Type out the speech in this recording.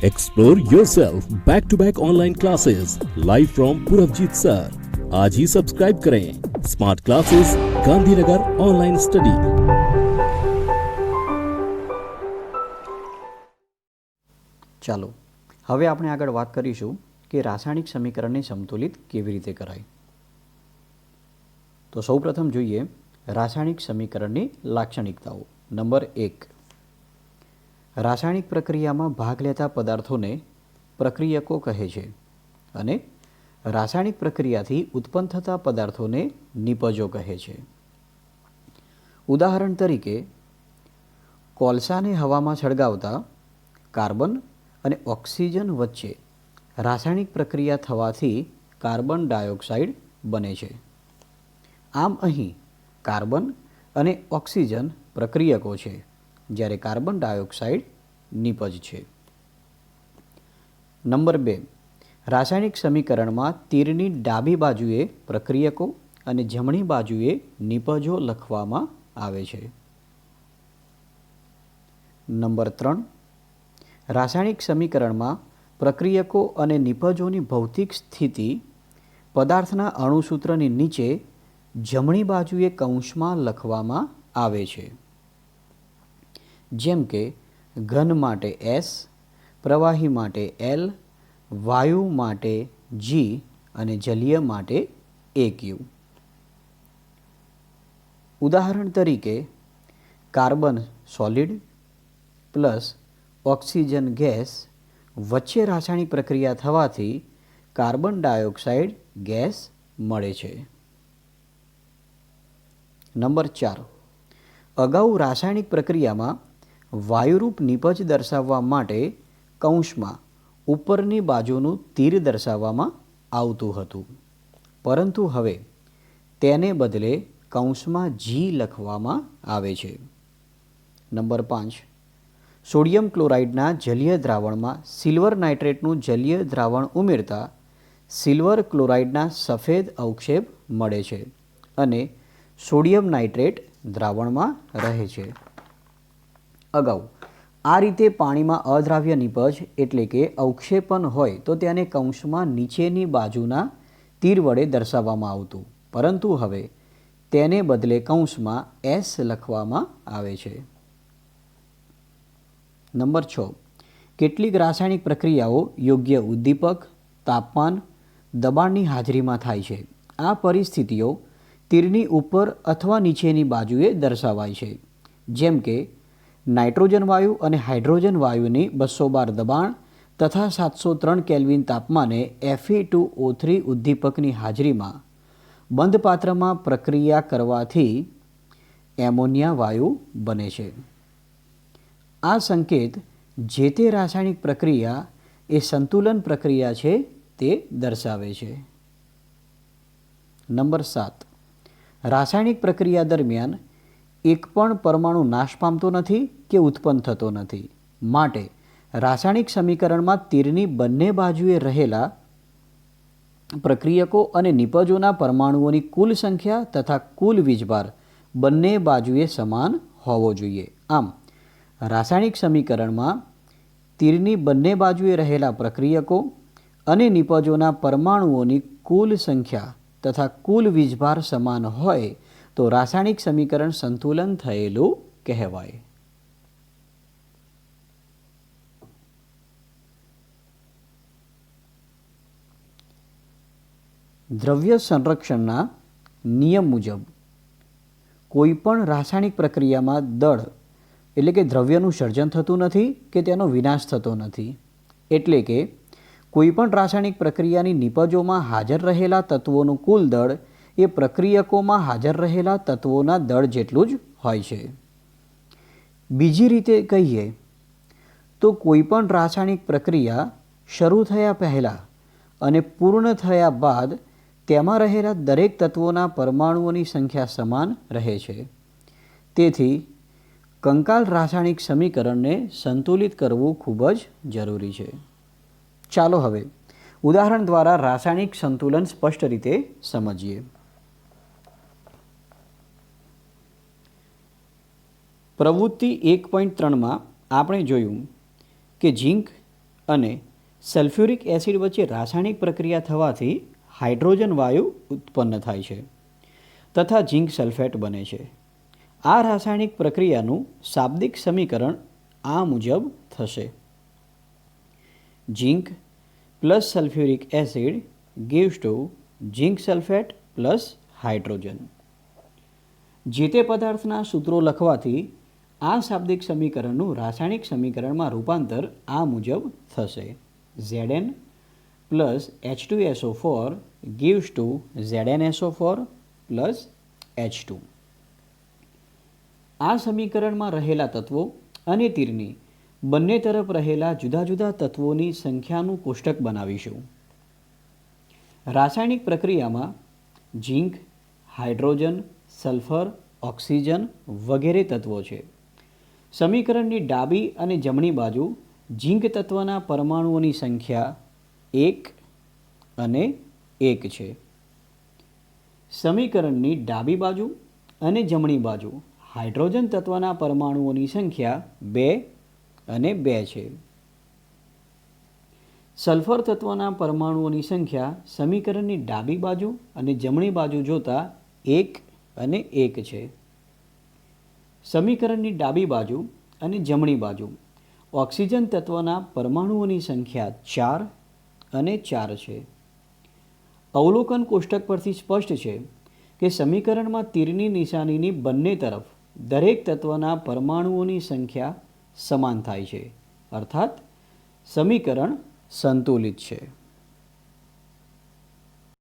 Explore yourself back-to-back online classes live from Puravjit sir. आज ही subscribe करें smart classes Gandhinagar online study. ચાલો હવે આપણે આગળ વાત કરીશું કે રાસાયણિક સમીકરણને સંતુલિત કેવી રીતે કરાય। તો સૌપ્રથમ જોઈએ રાસાયણિક સમીકરણની લાક્ષણિકતાઓ। નંબર 1, રાસાયણિક પ્રક્રિયામાં ભાગ લેતા પદાર્થોને પ્રક્રિયકો કહે છે અને રાસાયણિક પ્રક્રિયાથી ઉત્પન્ન થતા પદાર્થોને નિપજો કહે છે। ઉદાહરણ તરીકે કોલસાને હવામાં સળગાવતા કાર્બન અને ઓક્સિજન વચ્ચે રાસાયણિક પ્રક્રિયા થવાથી કાર્બન ડાયોક્સાઇડ બને છે। આમ અહીં કાર્બન અને ઓક્સિજન પ્રક્રિયકો છે, જ્યારે કાર્બન ડાયોક્સાઇડ નિપજ છે। નંબર 2, રાસાયણિક સમીકરણમાં તીરની ડાબી બાજુએ પ્રક્રિયકો અને જમણી બાજુએ નિપજો લખવામાં આવે છે। નંબર 3, રાસાયણિક સમીકરણમાં પ્રક્રિયકો અને નિપજોની ભૌતિક સ્થિતિ પદાર્થના અણુસૂત્રની નીચે જમણી બાજુએ કૌંસમાં લખવામાં આવે છે। જેમ કે ઘન માટે S, પ્રવાહી માટે L, વાયુ માટે G અને જલીય માટે AQ। ઉદાહરણ તરીકે carbon solid plus oxygen gas વચ્ચે રાસાયણિક પ્રક્રિયા થવાથી કાર્બન ડાયોક્સાઇડ ગેસ મળે છે। નંબર 4, અગાઉ રાસાયણિક પ્રક્રિયામાં વાયુરૂપ નિપજ દર્શાવવા માટે કૌંસમાં ઉપરની બાજુનું તીર દર્શાવવામાં આવતું હતું, પરંતુ હવે તેને બદલે કૌંસમાં G લખવામાં આવે છે। નંબર 5, સોડિયમ ક્લોરાઇડના જલીય દ્રાવણમાં સિલ્વર નાઇટ્રેટનું જલીય દ્રાવણ ઉમેરતા સિલ્વર ક્લોરાઇડના સફેદ અવક્ષેપ મળે છે અને સોડિયમ નાઇટ્રેટ દ્રાવણમાં રહે છે। અગાઉ આ રીતે પાણીમાં અદ્રાવ્ય નિપજ એટલે કે અવક્ષેપન હોય તો તેને કૌંસમાં નીચેની બાજુના તીર વડે દર્શાવવામાં આવતું, પરંતુ હવે તેને બદલે કૌંસમાં S લખવામાં આવે છે। નંબર 6, કેટલીક રાસાયણિક પ્રક્રિયાઓ યોગ્ય ઉદ્દીપક, તાપમાન, દબાણની હાજરીમાં થાય છે। આ પરિસ્થિતિઓ તીરની ઉપર અથવા નીચેની બાજુએ દર્શાવાય છે, જેમ કે નાઇટ્રોજન વાયુ અને હાઇડ્રોજન વાયુની 212 દબાણ તથા 703 કેલ્વિન તાપમાને Fe2O3 ઉદ્દીપકની હાજરીમાં બંધ પાત્રમાં પ્રક્રિયા કરવાથી એમોનિયા વાયુ બને છે। આ સંકેત જે તે રાસાયણિક પ્રક્રિયા એ સંતુલન પ્રક્રિયા છે તે દર્શાવે છે। નંબર 7, રાસાયણિક પ્રક્રિયા દરમિયાન એક પણ પરમાણુ નાશ પામતો નથી કે ઉત્પન્ન થતો નથી, માટે રાસાયણિક સમીકરણમાં તીરની બંને બાજુએ રહેલા પ્રક્રિયકો અને નિપજોના પરમાણુઓની કુલ સંખ્યા તથા કુલ વીજભાર બંને બાજુએ સમાન હોવો જોઈએ। આમ રાસાયણિક સમીકરણમાં તીરની બંને બાજુએ રહેલા પ્રક્રિયકો અને નિપજોના પરમાણુઓની કુલ સંખ્યા તથા કુલ વીજભાર સમાન હોય તો રાસાયણિક સમીકરણ સંતુલન થયેલું કહેવાય। દ્રવ્ય સંરક્ષણના નિયમ મુજબ કોઈપણ રાસાયણિક પ્રક્રિયામાં દળ એટલે કે દ્રવ્યનું સર્જન થતું નથી કે તેનો વિનાશ થતો નથી, એટલે કે કોઈપણ રાસાયણિક પ્રક્રિયાની નિપજોમાં હાજર રહેલા તત્વોનું કુલ દળ એ પ્રક્રિયકોમાં હાજર રહેલા તત્વોના દળ જેટલું જ હોય છે। બીજી રીતે કહીએ તો કોઈપણ રાસાયણિક પ્રક્રિયા શરૂ થયા પહેલાં અને પૂર્ણ થયા બાદ તેમાં રહેલા દરેક તત્વોના પરમાણુઓની સંખ્યા સમાન રહે છે। તેથી કંકાલ રાસાયણિક સમીકરણને સંતુલિત કરવું ખૂબ જ જરૂરી છે। ચાલો હવે ઉદાહરણ દ્વારા રાસાયણિક સંતુલન સ્પષ્ટ રીતે સમજીએ। પ્રવૃત્તિ 1.3 માં આપણે જોયું કે ઝીંક અને સલ્ફ્યુરિક એસિડ વચ્ચે રાસાયણિક પ્રક્રિયા થવાથી હાઇડ્રોજન વાયુ ઉત્પન્ન થાય છે તથા ઝીંક સલ્ફેટ બને છે. આ રાસાયણિક પ્રક્રિયાનું શાબ્દિક સમીકરણ આ મુજબ થશે: zinc plus sulphuric acid gives to zinc sulphate plus hydrogen. જે તે પદાર્થના સૂત્રો લખવાથી આ શાબ્દિક સમીકરણનું રાસાયણિક સમીકરણમાં રૂપાંતર આ મુજબ થશે: Zn plus H2SO4 gives to ZnSO4 plus H2. આ સમીકરણમાં રહેલા તત્વો અને તીરની બંને તરફ રહેલા જુદા જુદા તત્વોની સંખ્યાનું કોષ્ટક બનાવીશું. રાસાયણિક પ્રક્રિયામાં ઝીંક, હાઇડ્રોજન, સલ્ફર, ઓક્સિજન વગેરે તત્વો છે. સમીકરણની ડાબી અને જમણી બાજુ ઝીંક તત્વના પરમાણુઓની સંખ્યા 1 અને 1 છે. સમીકરણની ડાબી બાજુ અને જમણી બાજુ હાઇડ્રોજન તત્વના પરમાણુઓની સંખ્યા 2 અને 2 છે. સલ્ફર તત્વના પરમાણુઓની સંખ્યા સમીકરણની ડાબી બાજુ અને જમણી બાજુ જોતા 1 અને 1 છે. સમીકરણની ડાબી બાજુ અને જમણી બાજુ ઓક્સિજન તત્વના પરમાણુઓની સંખ્યા 4 અને 4 છે. અવલોકન કોષ્ટક પરથી સ્પષ્ટ છે કે સમીકરણમાં તીરની નિશાનીની બંને તરફ દરેક તત્વના પરમાણુઓની સંખ્યા સમાન થાય છે, અર્થાત સમીકરણ સંતુલિત છે.